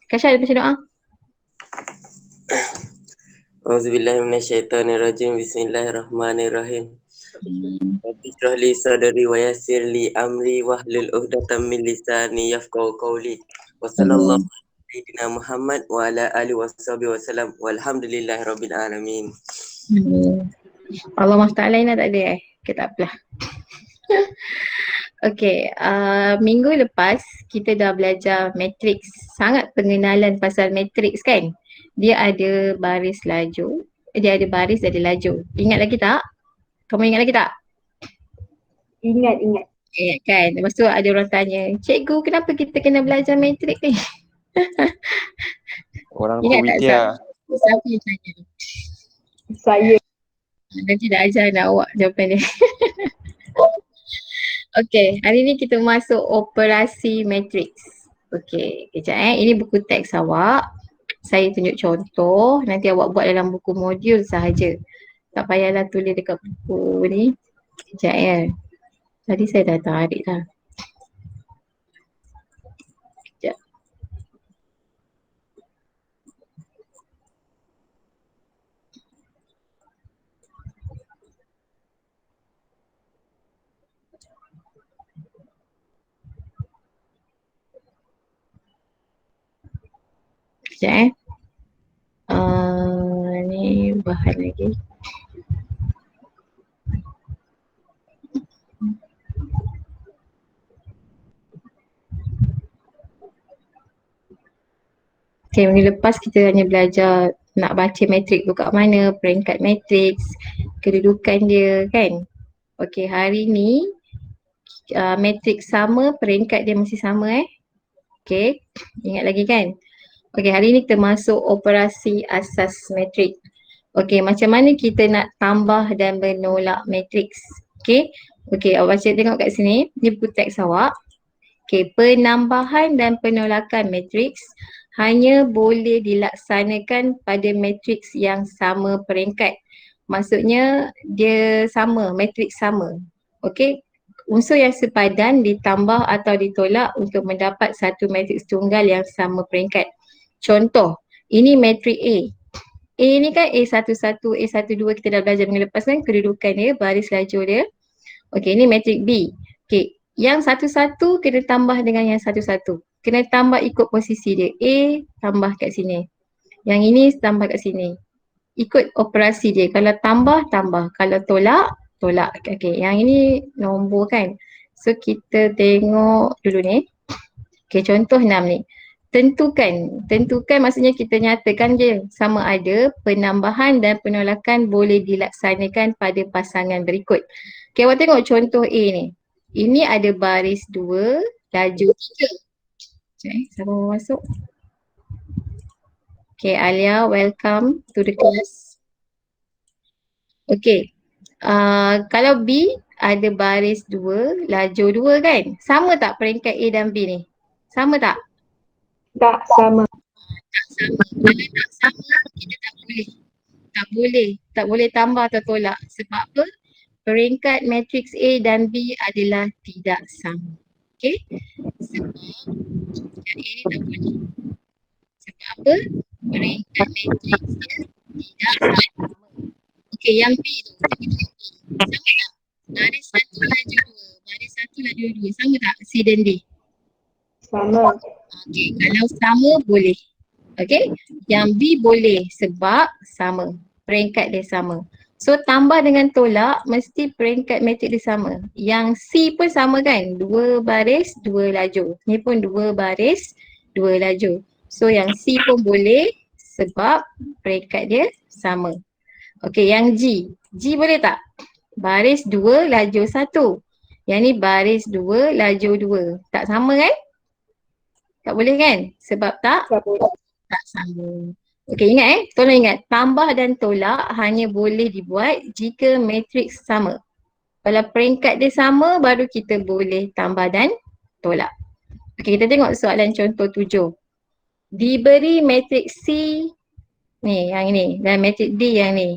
Kasha baca doa. Auzubillahi minasyaitonirrajim. Bismillahirrahmanirrahim. Rabbi shrah li sadri wa yassir li amri wahlul 'uqdatam min lisani yafqahu qawli. Wa sallallahu ala sayyidina Muhammad wa ala alihi washabihi wasallam. Walhamdulillahi rabbil alamin. Allah Ta'ala ini tak ada Okay, tak apalah. Okay, minggu lepas kita dah belajar matrix. Sangat pengenalan pasal matrix kan. Dia ada baris laju, dia ada baris, ada laju. Ingat lagi tak? Kamu ingat lagi tak? Ingat. Ingat kan? Lepas tu ada orang tanya, cikgu kenapa kita kena belajar matrix ni? Orang Ingat tak Kuwaitia. siapa yang tanya? Saya. Nanti dah ajar nak awak jawapan dia. Okay, hari ni kita masuk operasi matrix. Okay, kejap Ini buku teks awak. Saya tunjuk contoh. Nanti awak buat dalam buku modul sahaja. Tak payahlah tulis dekat buku ni. Kejap Tadi saya dah tarik dah. Kejap. Kejap ni bahan lagi. Okay, minggu lepas kita hanya belajar nak baca matrik tu kat mana, peringkat matrix, kedudukan dia kan. Okay, hari ni matrik sama, peringkat dia masih sama Okay, ingat lagi kan. Okay, hari ni kita masuk operasi asas matrik. Okay, macam mana kita nak tambah dan menolak matrix. Okay, awak baca tengok kat sini, ni buku teks awak. Okay, penambahan dan penolakan matrix hanya boleh dilaksanakan pada matrix yang sama peringkat. Maksudnya dia sama, matrix sama. Okay, unsur yang sepadan ditambah atau ditolak untuk mendapat satu matrix tunggal yang sama peringkat. Contoh, ini matrik A. A ni kan A11, A12 kita dah belajar minggu lepas kan, kedudukan dia, baris laju dia. Okay, ini matrik B. Okay, yang satu-satu kena tambah dengan yang satu-satu. Kena tambah ikut posisi dia. A tambah kat sini. Yang ini tambah kat sini. Ikut operasi dia. Kalau tambah, tambah. Kalau tolak, tolak. Okay, yang ini nombor kan. So kita tengok dulu ni. Okay, contoh 6 ni. Tentukan maksudnya kita nyatakan je sama ada penambahan dan penolakan boleh dilaksanakan pada pasangan berikut. Okay, awak tengok contoh A ni. Ini ada baris 2, laju 3. Okay, siapa mau masuk? Okay, Alia, welcome to the class. Okay, kalau B ada baris 2, laju 2 kan? Sama tak peringkat A dan B ni? Sama tak? Tak sama. Tak sama. Kalau tak sama, kita tak boleh. Tak boleh tambah atau tolak. Sebab apa? Peringkat matrix A dan B adalah tidak sama. Okay? Sebab A ni tak boleh. Sebab apa? Peringkat matrix dia tidak sama. Okay, yang B tu. Sama tak? Baris 1 laju 2. Baris 1 laju 2. Sama tak C dan D? Sama. Okay, kalau sama boleh. Okay, yang B boleh sebab sama. Peringkat dia sama. So tambah dengan tolak mesti peringkat matrik dia sama. Yang C pun sama kan? 2 baris, 2 laju. Ni pun 2 baris, 2 laju. So yang C pun boleh sebab peringkat dia sama. Okay, yang G. G boleh tak? Baris 2, laju 1. Yang ni baris 2, laju 2. Tak sama kan? Tak boleh kan? Sebab tak sama. Okey, ingat tolong ingat. Tambah dan tolak hanya boleh dibuat jika matriks sama. Kalau peringkat dia sama, baru kita boleh tambah dan tolak. Okey, kita tengok soalan contoh 7. Diberi matriks C ni, yang ini, dan matriks D yang ni.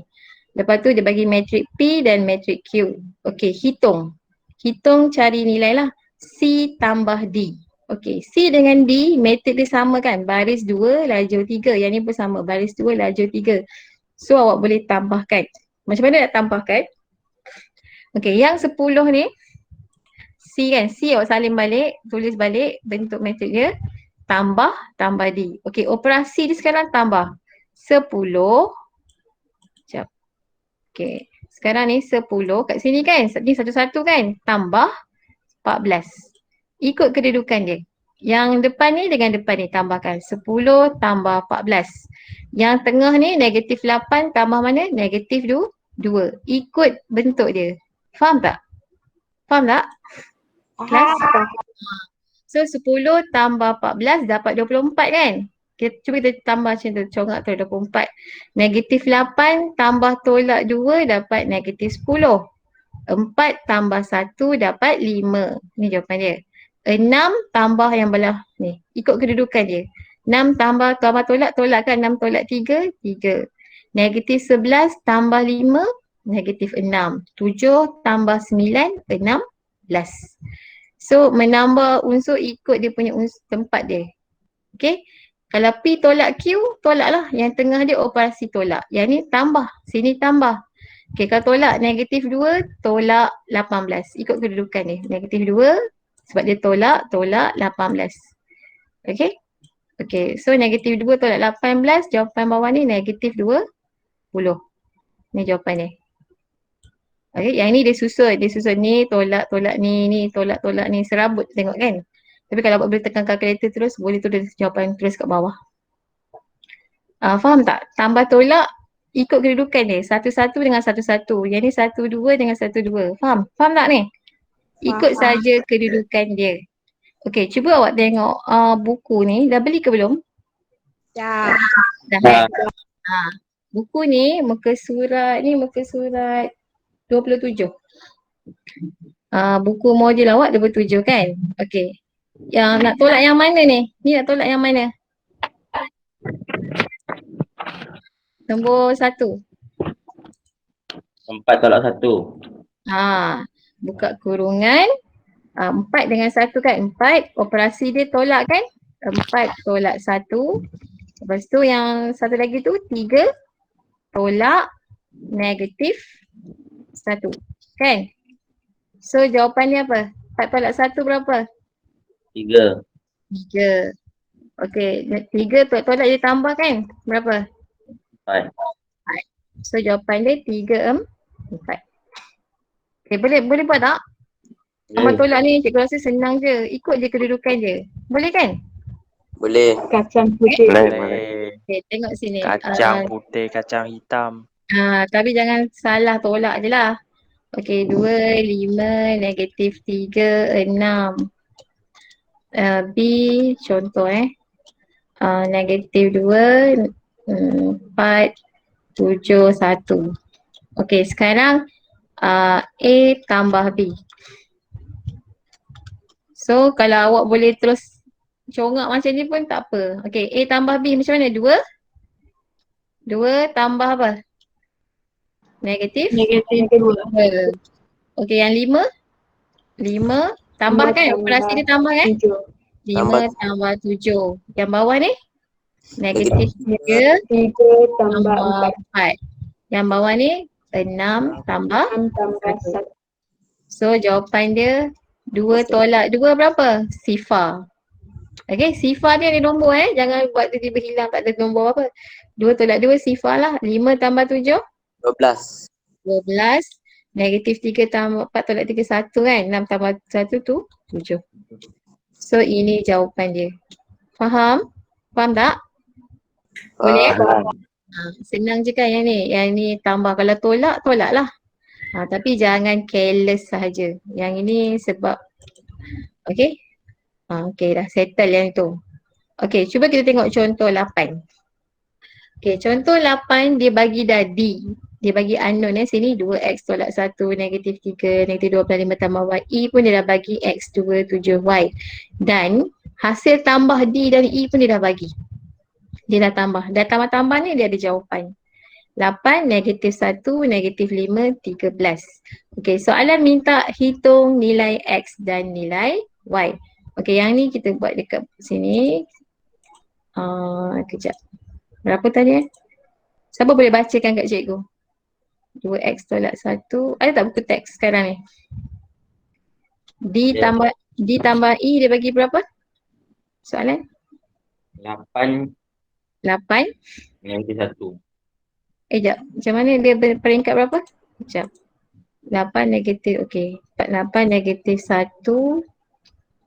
Lepas tu dia bagi matriks P dan matriks Q. Okey, hitung. Hitung cari nilai lah. C tambah D. Okey, C dengan D, matrik dia sama kan? Baris 2, lajur 3. Yang ni pun sama, baris 2, lajur 3. So awak boleh tambahkan. Macam mana nak tambahkan? Okey, yang 10 ni, C kan? C awak salin balik, tulis balik bentuk matrik dia. Tambah D. Okey, operasi dia sekarang tambah 10. Sekejap. Okey, sekarang ni 10 kat sini kan? Ni satu-satu kan? Tambah 14. Ikut kedudukan dia. Yang depan ni dengan depan ni tambahkan 10 tambah 14. Yang tengah ni negatif 8 tambah mana? Negatif 2. Ikut bentuk dia. Faham tak? Faham tak? Kelas? So 10 tambah 14 dapat 24 kan? Cuba kita tambah macam tu, congak tu 24. Negatif 8 tambah tolak 2 dapat negatif 10. 4 tambah 1 dapat 5. Ni jawapan dia. 6 tambah yang belah ni. Ikut kedudukan dia. 6 tambah tolak kan 6 tolak 3, 3. Negatif 11 tambah 5, negatif 6. 7 tambah 9, 16. So menambah unsur ikut dia punya tempat dia. Okay. Kalau P tolak Q, tolak lah. Yang tengah dia operasi tolak. Yang ni tambah. Sini tambah. Okay, kalau tolak negatif 2, tolak 18. Ikut kedudukan dia. Negatif 2, sebab dia tolak 18. Okay. Okay, so negatif 2 tolak 18, jawapan bawah ni negatif 20. Ni jawapan dia. Okay, yang ni dia susun ni, tolak ni, tolak ni, serabut tengok kan. Tapi kalau awak boleh tekan kalkulator terus, boleh tulis jawapan terus kat bawah. Faham tak? Tambah tolak ikut kedudukan dia. 1-1 dengan 1-1. Yang ni 1-2 dengan 1-2. Faham? Faham tak ni? Ikut saja kedudukan dia. Okey, cuba awak tengok buku ni. Dah beli ke belum? Dah. Dah. Buku ni muka surat 27. Buku modul awak 27 kan? Okey. Yang nak tolak yang mana ni? Ni nak tolak yang mana? Nombor 1. 4 tolak 1. Buka kurungan. 4 dengan 1 kan? 4. Operasi dia tolak kan? 4 tolak 1. Lepas tu yang satu lagi tu 3 tolak negatif 1. Kan? So jawapan dia apa? 4 tolak 1 berapa? 3. 3. Okey, 3 tolak dia tambah kan? Berapa? 4. So jawapan dia 3, 4. Okay, boleh buat tak? Tambah tolak ni cikgu rasa senang je. Ikut je kedudukan je. Boleh kan? Boleh. Kacang putih. Boleh. Okay, tengok sini. Kacang putih, kacang hitam. Tapi jangan salah tolak je lah. Okay, 2, 5, negatif 3, 6. B contoh negatif 2, 4, 7, 1. Okay, sekarang A tambah B. So kalau awak boleh terus congak macam ni pun tak apa. Okay, A tambah B macam mana? 2 tambah apa? Negatif 2. Okay, yang 5 tambah kan? Operasi dia tambah kan? 5 tambah 7. Yang bawah ni? Negatif 3 tambah 4. Yang bawah ni 6 tambah 1. So jawapan dia 2 tolak 2 berapa? Sifar. Okay, sifar dia ada nombor jangan buat tiba-tiba hilang tak ada nombor apa. 2 tolak 2 sifar lah. 5 tambah 7? 12. 12. Negatif 3 tambah 4 tolak 3 1 kan? 6 tambah 1 tu 7. So ini jawapan dia. Faham? Faham tak? Boleh? Senang je kan yang ni. Yang ni tambah. Kalau tolak lah. Tapi jangan careless sahaja. Yang ini sebab okay. Okay, dah settle yang tu. Okay, cuba kita tengok contoh 8. Okay, contoh 8 dia bagi dah D. Dia bagi unknown sini 2x tolak 1, negatif 3, negatif 25 tambah y. E pun dia dah bagi x 2, 7y. Dan hasil tambah D dan E pun dia dah bagi. Dia dah tambah. Dah tambah-tambah ni dia ada jawapan. 8, negatif 1, negatif 5, 13. Okay, soalan minta hitung nilai x dan nilai y. Okey, yang ni kita buat dekat sini. Kejap. Berapa tadi Siapa boleh bacakan kat cikgu? 2x tolak 1. Ada tak buku teks sekarang ni? D tambah E dia bagi berapa? Soalan? 8 8. negatif 1. Jap. Macam mana dia peringkat berapa? Sekejap. 8 negatif, okey. 8 negatif 1,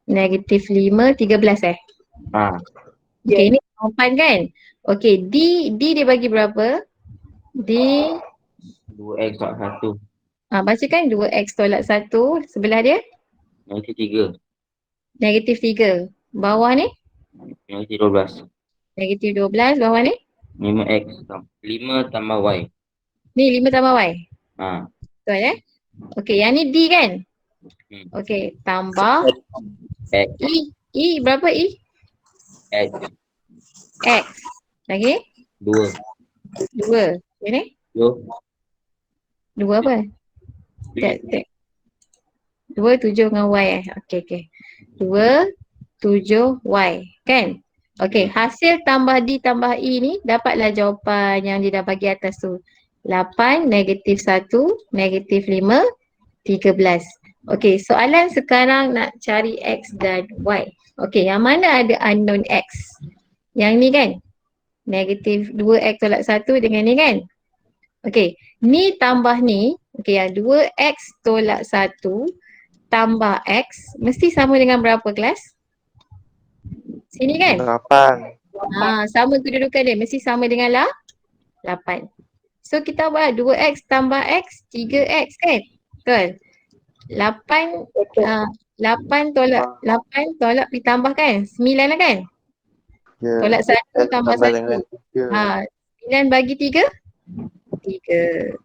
negatif 5, 13 Ha. Okey, ni jawapan kan? Okey, D dia bagi berapa? D, 2x tolak 1. bacakan 2x tolak 1, sebelah dia Negatif 3. negatif 3. Bawah ni Negatif 12. negatif 12, bawah ni 5x. 5 tambah y. ni 5 tambah y. Ha. Betul Okey, yang ni D kan? Okey, tambah X. E berapa E? X. X. Lagi 2. 2. Ini 2. 2 apa? Tak. 2 7 dengan y Okey. 2 7 y kan? Okey, hasil tambah D tambah E ni dapatlah jawapan yang dia dah bagi atas tu. 8 negatif 1 negatif 5 13. Okey, soalan sekarang nak cari X dan Y. Okey, yang mana ada unknown X? Yang ni kan? Negatif 2X tolak 1 dengan ni kan? Okey, ni tambah ni. Okey, yang 2X tolak 1 tambah X mesti sama dengan berapa kelas? Sini kan? 8. Sama kedudukan dia. Mesti sama dengan 8. So kita buat 2X tambah X, 3X kan? Betul? 8 tolak ditambah kan? 9 lah kan? Ya. Tolak 1 tambah 1. dengan 3. 9 bagi 3? 3.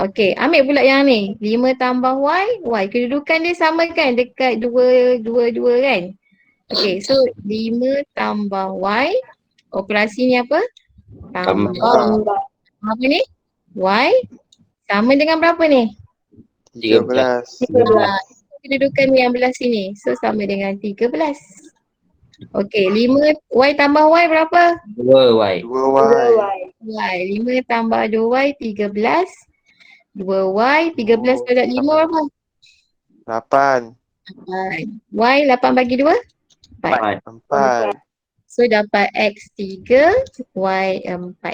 Okey, ambil pula yang ni. 5 tambah Y. Kedudukan dia sama kan? Dekat 2 kan? Okey, so 5 tambah Y. Operasi ni apa? Tambah. Apa ni? Y. Sama dengan berapa ni? 13. Kedudukan ni yang belah sini. So sama dengan 13. Okey, 5 Y tambah Y berapa? 2y. 2y. Y. 5 tambah 2Y 13. 2Y 13 tolak 5 berapa? 8. 8. Y 8 bagi 2? 4. 4. So dapat X3, Y4.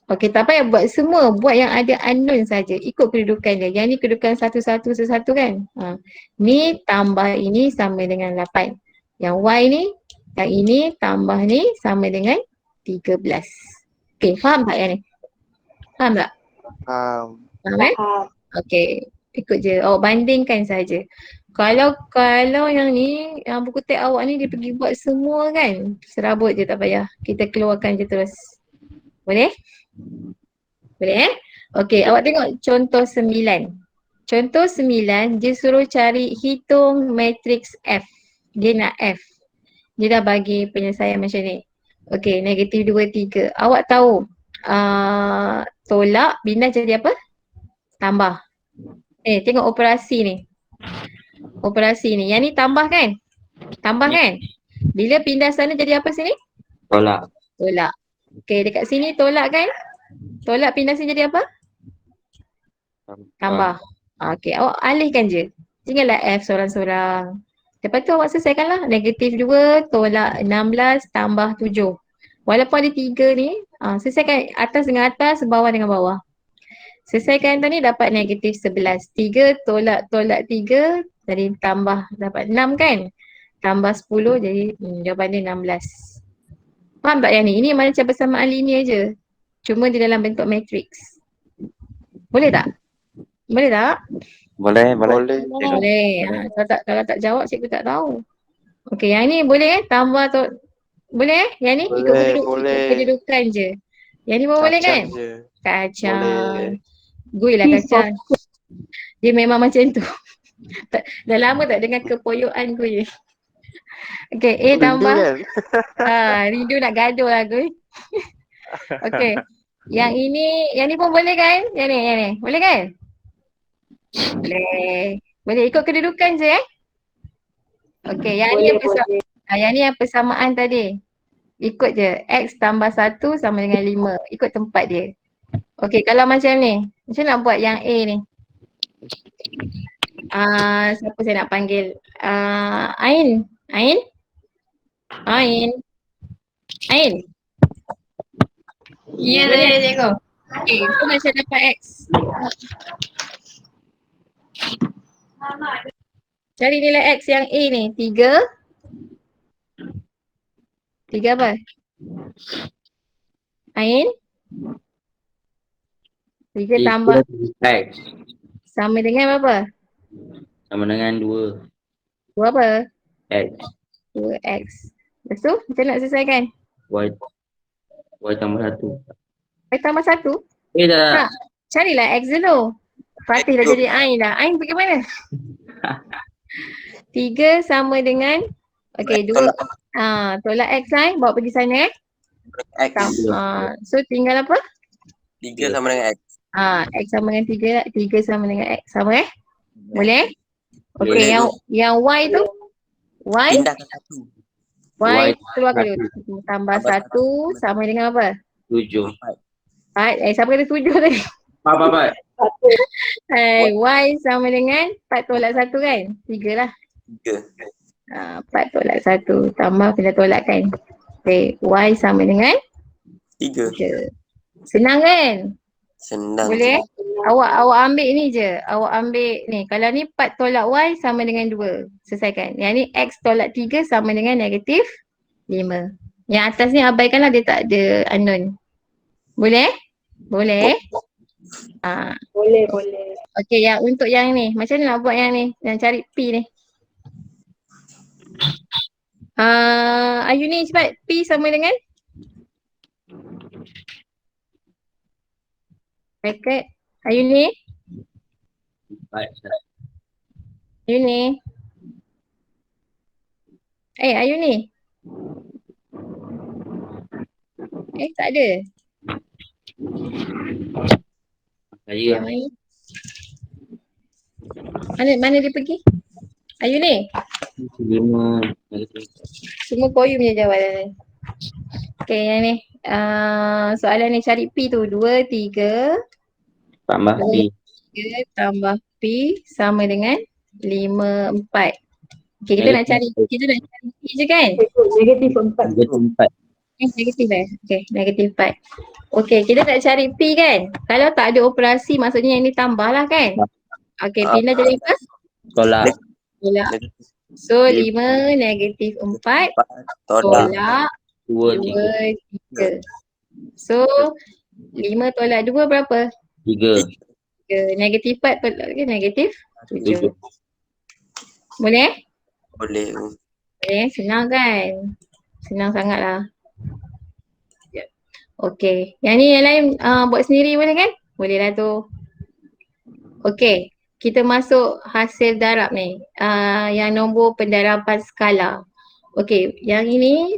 Okey, tak payah buat semua. Buat yang ada unknown saja. Ikut kedudukan dia. Yang ni kedudukan satu-satu kan? Ni tambah ini sama dengan 8. Yang Y ni, yang ini tambah ni sama dengan 13. Okey, faham tak yang ni? Faham tak? Faham. Faham Okey, ikut je. Bandingkan saja. Kalau yang ni, yang buku teks awak ni dia pergi buat semua kan? Serabut je, tak payah. Kita keluarkan je terus. Boleh? Boleh Okey, awak tengok contoh 9. Contoh 9, dia suruh cari hitung matriks F. Dia nak F. Dia dah bagi penyelesaian macam ni. Okey, negatif 2, 3. Awak tahu tolak bindas jadi apa? Tambah. Tengok operasi ni. Operasi ni. Yang ni tambah kan? Tambah kan? Bila pindah sana jadi apa sini? Tolak. Okey, dekat sini tolak kan? Tolak pindah sini jadi apa? Tambah. Okey, awak alihkan je. Tinggallah F sorang-sorang. Lepas tu awak selesaikanlah. Negatif 2 tolak 16 tambah 7. Walaupun ada 3 ni, selesaikan atas dengan atas, bawah dengan bawah. Selesaikan tu ni dapat negatif 11. 3 tolak 3 jadi tambah dapat 6 kan? Tambah 10 jadi jawapan dia 16. Faham tak yang ni? Ini macam persamaan linear je. Cuma di dalam bentuk matriks. Boleh tak? Boleh. Boleh. Kalau tak jawab cikgu tak tahu. Okey, yang ni boleh tambah tu. Boleh Yang ni ikut kedudukan je. Yang ni pun boleh kan? Kacang. Gui lah kacang. Dia memang macam tu. Dah lama tak dengar kepoyokan Gui. Okey, A tambah. Rindu nak gaduh lah Gui. Okey. Yang ni pun boleh kan? Yang ni. Boleh kan? Boleh ikut kedudukan je Okey, yang ni yang persamaan tadi. Ikut je. X tambah 1 sama dengan 5. Ikut tempat dia. Okey, kalau macam ni. Macam nak buat yang A ni? Siapa saya nak panggil? Ain. Ain? Ain? Ain? Ya, saya cikgu. Okey, so macam dapat X. Cari nilai X yang A ni. 3. 3 apa? Ain? 3 tambah X sama dengan berapa? sama dengan 2 2 apa? X 2X. Lepas tu macam nak selesaikan? Y tambah 1. Y tambah 1? Tak. Carilah X dulu. Fatih dah jadi Ain dah. Ain pergi mana? 3 sama dengan okey 2. Tolak X Ain. Bawa pergi sana X. So tinggal apa? 3 sama dengan X. X sama dengan 3. 3 sama dengan X. Sama Boleh? Okey, Boleh, yang Y tu? Y? Pindah ke 1. Y Y keluar ke dulu. Tambah 1 sama dengan apa? 7. 4. Siapa kata 7 tadi? Apa? Y sama dengan 4 tolak 1 kan? 3 lah. 3. 4 tolak 1 tambah kena tolak kan? Okay, Y sama dengan 3. 3. Senang kan? Senang. Boleh? Awak ambil ni je. Awak ambil ni. Kalau ni 4 tolak Y sama dengan 2. Selesaikan. Yang ni X tolak 3 sama dengan negatif 5. Yang atas ni abaikanlah, dia tak ada unknown. Boleh? Boleh? Boleh. Okey, yang untuk yang ni. Macam mana nak buat yang ni? Yang cari P ni. Ayu ni cepat. P sama dengan? Bracket. Ayu ni? Ayu ni? Ayu ni? Tak ada. Saya Mana dia pergi? Ayu ni? 5. Semua koyu punya jawapan ni. Okay, yang ni. Soalan ni cari P tu. 2, 3. Tambah P. 3 tambah P sama dengan 5, 4. Okay, kita nak cari P je kan? Negatif 4. Negatif Okay, negatif 4. Okay, kita nak cari P kan? Kalau tak ada operasi maksudnya yang ni tambah lah kan? Okay, pindah jadi apa? Tolak. So 5 negatif 4 tolak 2, 3. So 5 tolak 2 berapa? 3. Negatif 4 tolak negatif 7. Boleh? Boleh. Senang kan? Senang sangat lah. Okay, yang ni yang lain buat sendiri boleh kan? Boleh lah tu. Okay, kita masuk hasil darab ni. Yang nombor pendaraban skala. Okay, yang ini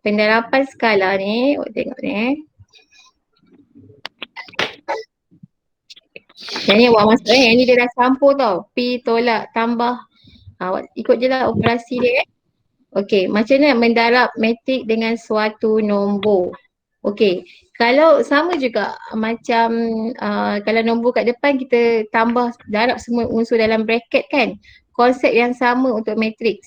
pendaraban skala ni, tengok ni. Yang ni awak masuk yang ni dia dah campur tau. P tolak tambah. Awak ikut je lah operasi dia Okay, macam mana mendarab matrik dengan suatu nombor. Okay, kalau sama juga macam kalau nombor kat depan kita tambah darab semua unsur dalam bracket kan. Konsep yang sama untuk matrix.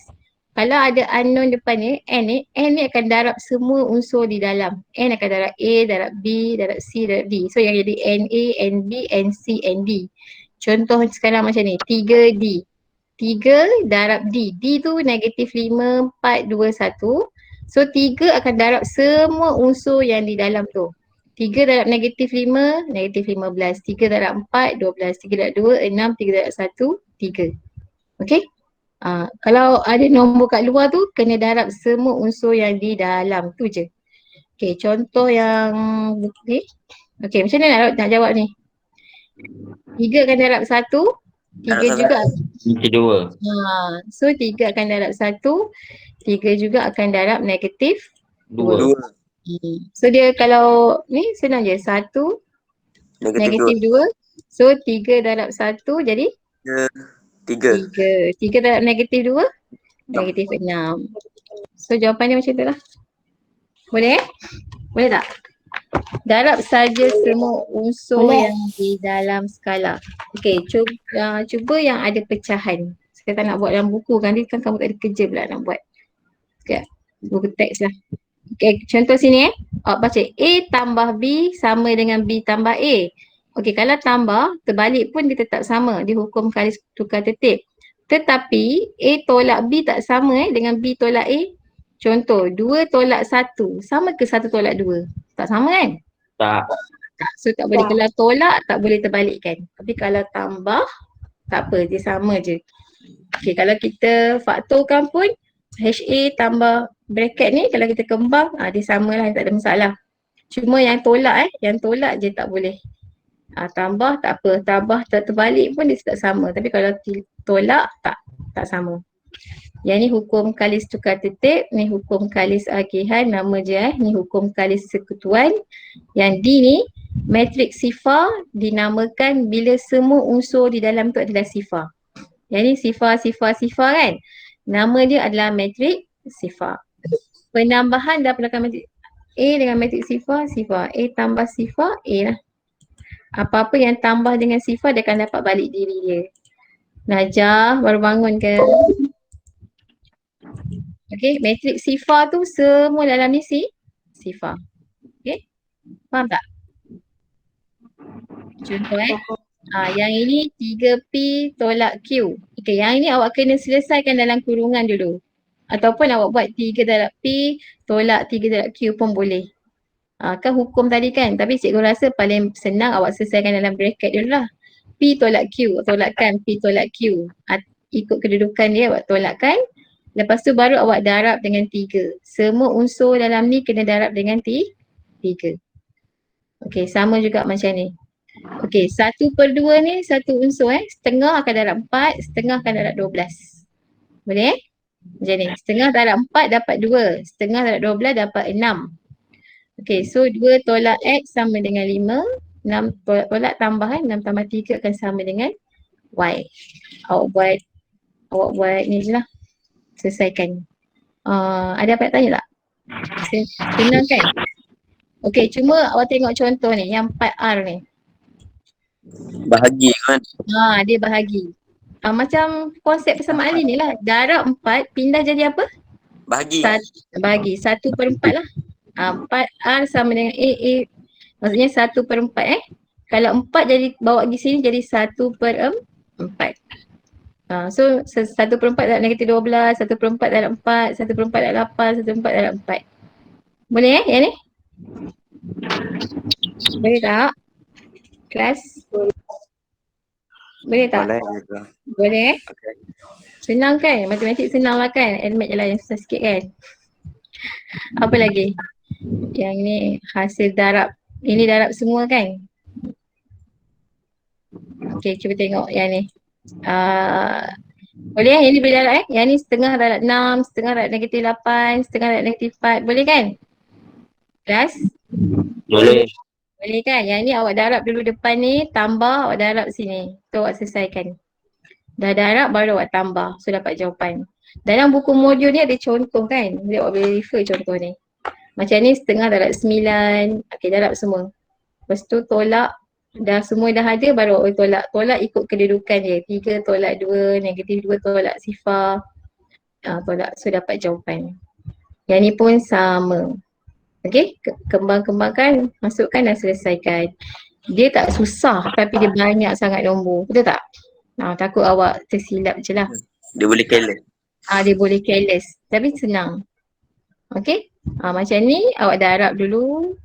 Kalau ada unknown depan ni, N ni akan darab semua unsur di dalam. N akan darab A, darab B, darab C, darab D. So yang jadi NA, NB, NC, ND. Contoh sekarang macam ni, 3D. 3 darab D. D tu negatif 5, 4, 2, 1. So 3 akan darab semua unsur yang di dalam tu. 3 darab negatif 5, negatif 15. 3 darab 4, 12. 3 darab 2, 6. 3 darab 1, 3. Okay? Kalau ada nombor kat luar tu, kena darab semua unsur yang di dalam tu je. Okay, contoh yang ni. Okay, macam mana nak jawab ni? 3 akan darab 1. 3 juga. 2. So 3 akan darab 1. 3 juga akan darab negatif 2. So dia kalau ni senang je. 1 negatif 2. So 3 darab 1 jadi 3. 3 darab negatif 2 negatif 6. So jawapan dia macam tu lah. Boleh? Boleh tak? Darab saja semua unsur Boleh. yang di dalam skala. Okey, cuba yang ada pecahan. Saya tak nak buat dalam buku kan, dia kan kamu tak ada kerja pula nak buat. Sekejap, buku teks lah. Okey, contoh sini baca A tambah B sama dengan B tambah A. Okey, kalau tambah, terbalik pun dia tetap sama. Dia hukum kali tukar tertib. Tetapi A tolak B tak sama dengan B tolak A. Contoh, 2 tolak 1. Sama ke 1 tolak 2? Tak sama kan? Tak. So tak boleh, kalau tolak tak boleh terbalikkan. Tapi kalau tambah, tak apa, dia sama je. Okey, kalau kita faktorkan pun HA tambah bracket ni kalau kita kembang, dia samalah, tak ada masalah. Cuma yang tolak je tak boleh. Tambah tak apa, tambah terbalik pun dia tak sama. Tapi kalau tolak tak sama. Yang ni hukum kalis tukar tertib, ni hukum kalis agihan, nama je ni hukum kalis sekutuan. Yang D ni matriks sifar dinamakan bila semua unsur di dalam tu adalah sifar. Yang ni sifar kan. Nama dia adalah matriks sifar. Penambahan dah belakang matriks A dengan matriks sifar. A tambah sifar, A lah. Apa-apa yang tambah dengan sifar dia akan dapat balik diri dia. Najah baru bangun ke? Okey, matriks sifar tu semua dalam ni sifar. Okey? Faham tak? Contoh yang ini 3P tolak Q. Okey, yang ini awak kena selesaikan dalam kurungan dulu. Ataupun awak buat 3 darab P tolak 3 darab Q pun boleh. Kan hukum tadi kan, tapi cikgu rasa paling senang awak selesaikan dalam bracket dulu lah. P tolak Q, tolakkan P tolak Q. Ikut kedudukan dia awak tolakkan. Lepas tu baru awak darab dengan 3. Semua unsur dalam ni kena darab dengan 3. Okey, sama juga macam ni. Okey, 1/2 ni satu unsur setengah akan darab 4, setengah akan darab 12. Boleh macam ni, setengah darab 4 dapat 2, setengah darab 12 dapat 6. Okey, so 2 tolak X sama dengan 5, 6 tolak tambahan, 6 tambah 3 akan sama dengan Y. Awak buat ni je lah. Selesaikan. Ada apa nak tanya tak? Senang kan? Okey, cuma awak tengok contoh ni, yang 4R ni. Bahagi kan? Dia bahagi. Macam konsep persamaan ni lah. Darab 4 pindah jadi apa? Bahagi. Bahagi. 1/4 lah. 4R sama dengan A. Maksudnya 1/4 Kalau 4 jadi bawa pergi sini jadi 1/4. So 1/4 darab negatif 12, 1/4 darab 4, 1/4 darab 8, 1/4 darab 4. Boleh yang ni? Boleh tak? Kelas? Boleh tak? Boleh juga. Boleh Okay. Senang kan? Matematik senang lah kan? Admit je lah yang susah sikit kan? Apa lagi? Yang ni hasil darab. Ini darab semua kan? Okay, cuba tengok yang ni. Boleh yang ni boleh darab Yang ni setengah darab 6, setengah darab negatif 8, setengah darab negatif 4. Boleh kan? Kelas? Boleh. Boleh kan? Yang ni awak darab dulu depan ni, tambah awak darab sini. Tu awak selesaikan. Dah darab baru awak tambah. So dapat jawapan. Dalam buku modul ni ada contoh kan? Jadi awak boleh refer contoh ni. Macam ni setengah darab 9. Okay, darab semua. Lepas tu tolak. Dah semua dah ada baru awak tolak. Tolak ikut kedudukan dia. 3 tolak 2, negatif 2 tolak sifar. Tolak. So dapat jawapan. Yang ni pun sama. Okay, kembang-kembangkan, masukkan dan selesaikan. Dia tak susah tapi dia banyak sangat nombor. Betul tak? Takut awak tersilap je lah. Dia boleh careless. Dia boleh careless tapi senang. Okay, macam ni awak darab dulu.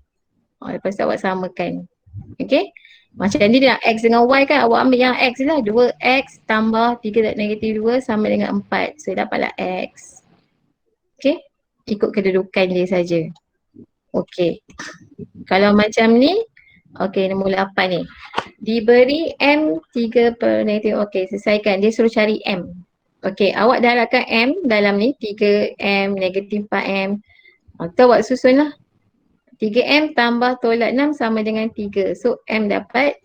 Lepas tu awak samakan. Okay, macam ni dia X dengan Y kan, awak ambil yang X lah. 2X tambah 3 negatif 2 sama dengan 4. So dapatlah X. Okay, ikut kedudukan dia saja. Okay, kalau macam ni, okay, nombor 8 ni. Diberi M 3/negatif, okay, selesaikan. Dia suruh cari M. Okay, awak darabkan M dalam ni, 3M, negatif 4M. Tu awak susun lah. 3M tambah tolak 6 sama dengan 3. So M dapat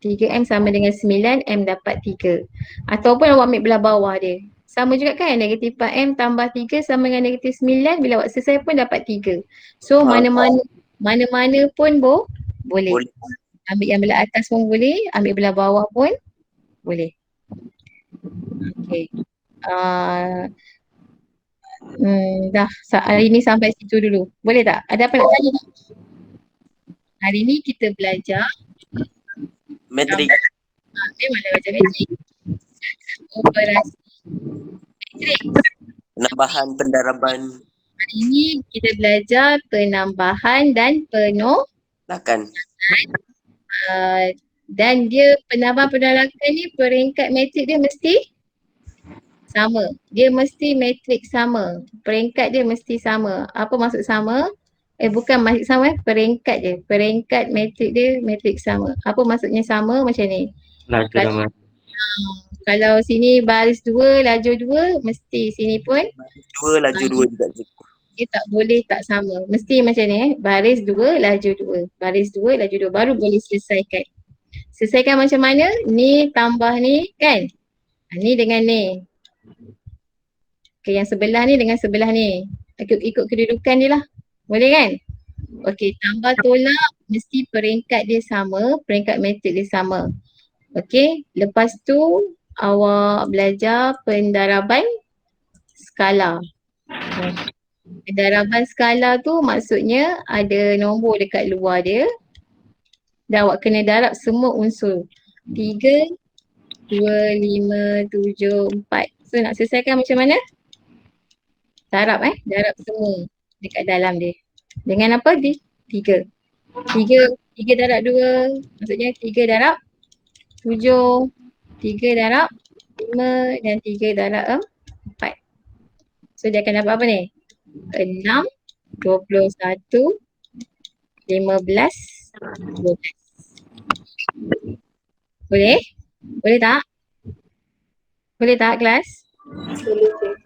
3M sama dengan 9, M dapat 3. Ataupun awak ambil belah bawah dia. sama juga kan, negatif 4M tambah 3 sama dengan negatif 9, bila buat selesai pun dapat 3. So mana-mana pun boleh. Boleh. Ambil yang belah atas pun boleh, ambil belah bawah pun boleh. Okay. Dah hari ni sampai situ dulu. Boleh tak? Ada apa nak tanya tak? Hari ni kita belajar Metrik. memanglah belajar matrik. Operasi matrik. Penambahan pendaraban. Hari ni kita belajar penambahan dan Lakan. dan dia penambahan penolakan ni peringkat matrik dia mesti sama. Dia mesti matrik sama. Peringkat dia mesti sama. Apa maksud sama? Bukan maksud sama, peringkat je. Peringkat matrik dia matrik sama. Apa maksudnya sama macam ni? Laju nama. Kalau sini baris 2, laju 2, mesti sini pun 2 laju 2 juga. dia tak boleh tak sama. Mesti macam ni baris 2, laju 2. Baris 2, laju 2. Baru boleh selesaikan. Selesaikan macam mana? Ni tambah ni kan? Ni dengan ni. Okay, yang sebelah ni dengan sebelah ni. Ikut kedudukan dia lah. Boleh kan? Okay, tambah tolak mesti peringkat dia sama, peringkat matrik dia sama. Okay, lepas tu awak belajar pendaraban skala. Pendaraban skala tu maksudnya ada nombor dekat luar dia dan awak kena darab semua unsur. 3, 2, 5, 7, 4. So nak selesaikan macam mana? Darab darab semua dekat dalam dia. Dengan apa? 3. 3 darab 2, maksudnya 3 darab 7, 3 darab 5 dan 3 darab 4. So dia akan dapat apa ni? 6, 21, 15, 12. Boleh? Boleh tak? Boleh tak kelas?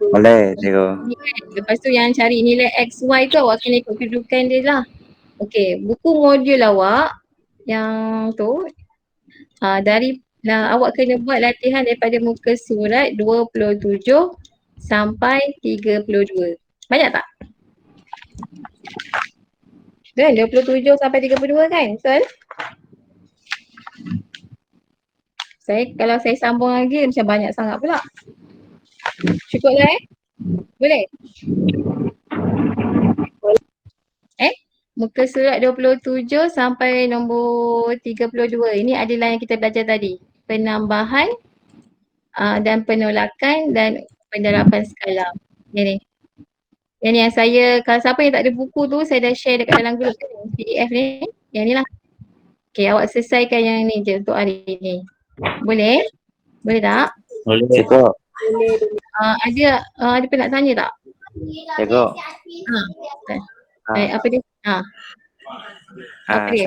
Boleh, cikgu. Lepas tu yang cari nilai X, Y tu awak kena ikut kedudukan dia lah. Okay, buku modul awak yang tu awak kena buat latihan daripada muka surat 27 sampai 32. Banyak tak? Kan 27 sampai 32 kan? Betul? Kalau saya sambung lagi macam banyak sangat pula. Cukup lah Boleh? Muka surat 27 sampai nombor 32. Ini adalah yang kita belajar tadi. Penambahan dan penolakan dan pendaraban skala. Ini. Yang ni yang saya, kalau siapa yang tak ada buku tu saya dah share dekat dalam grup PDF ni. Yang ni lah. Okay, awak selesaikan yang ni je untuk hari ni. Boleh? Boleh tak? Boleh. Cikgu. Ada apa nak tanya tak? Cikgu. Apa dia? Apa dia?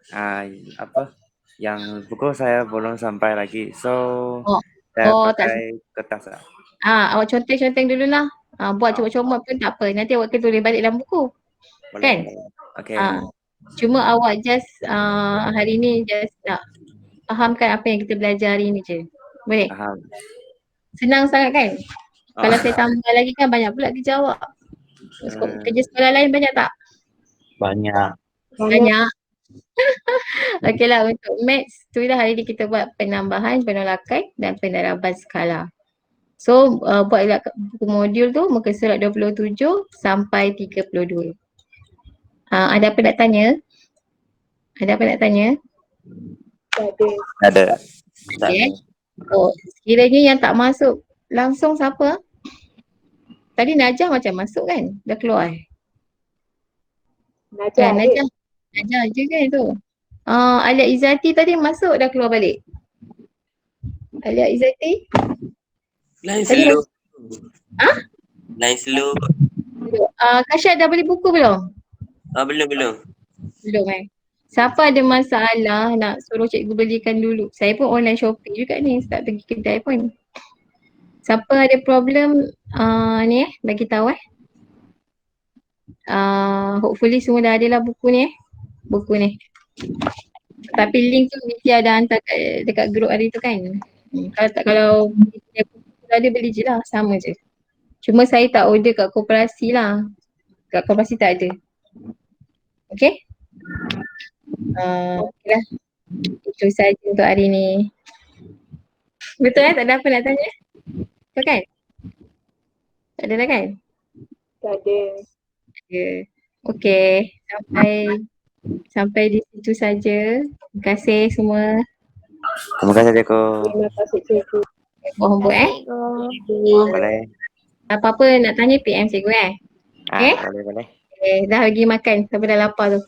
Saya yang buku saya belum sampai lagi. So saya pakai kertas lah. Awak conteng-conteng dululah. Buat comot-comot pun tak apa. Nanti awak kena tulis balik dalam buku. Boleh. Kan? Okay. Cuma awak just hari ni just nak fahamkan apa yang kita belajar hari ni je. Boleh? Faham. Senang sangat kan? Kalau saya tambah lagi kan banyak pula kerja awak. Kerja sekolah lain banyak tak? Banyak. Banyak. Okey lah, untuk maths tu lah hari ni kita buat penambahan, penolakan dan pendaraban skala. So buatlah buku modul tu muka surat 27 sampai 32. Ada apa nak tanya? Ada apa nak tanya? Ada. Okay. Sekiranya yang tak masuk langsung siapa? Tadi Najah macam masuk kan? Dah keluar Najah je kan tu. Alia Izzati tadi masuk dah keluar balik. Alia Izzati? Lain slow. Lain slow. Kasha dah beli buku belum? Belum. Belum Siapa ada masalah nak suruh cikgu belikan dulu. Saya pun online shopping juga ni, tak pergi kedai pun. Siapa ada problem ni bagi tahu hopefully semua dah ada lah buku ni buku ni. Tapi link tu mesti ada hantar dekat grup hari tu kan. Kalau tak, kalau ada beli je lah, sama je. Cuma saya tak order kat koperasi lah. Kat koperasi tak ada. Okay? Okay lah. Itu saja untuk hari ni. Betul tak ada apa nak tanya? Betul kan? Tak ada lah kan? Tak ada. Ya. Okay. Sampai di situ saja. Terima kasih semua. Terima kasih Jeko. Terima kasih cikgu. Buat homework Boleh. Apa-apa nak tanya PM cikgu Okay? Boleh. Okay, dah pergi makan sampai dah lapar tu.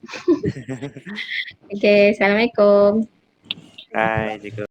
Okay, Assalamualaikum. Hai Jeko.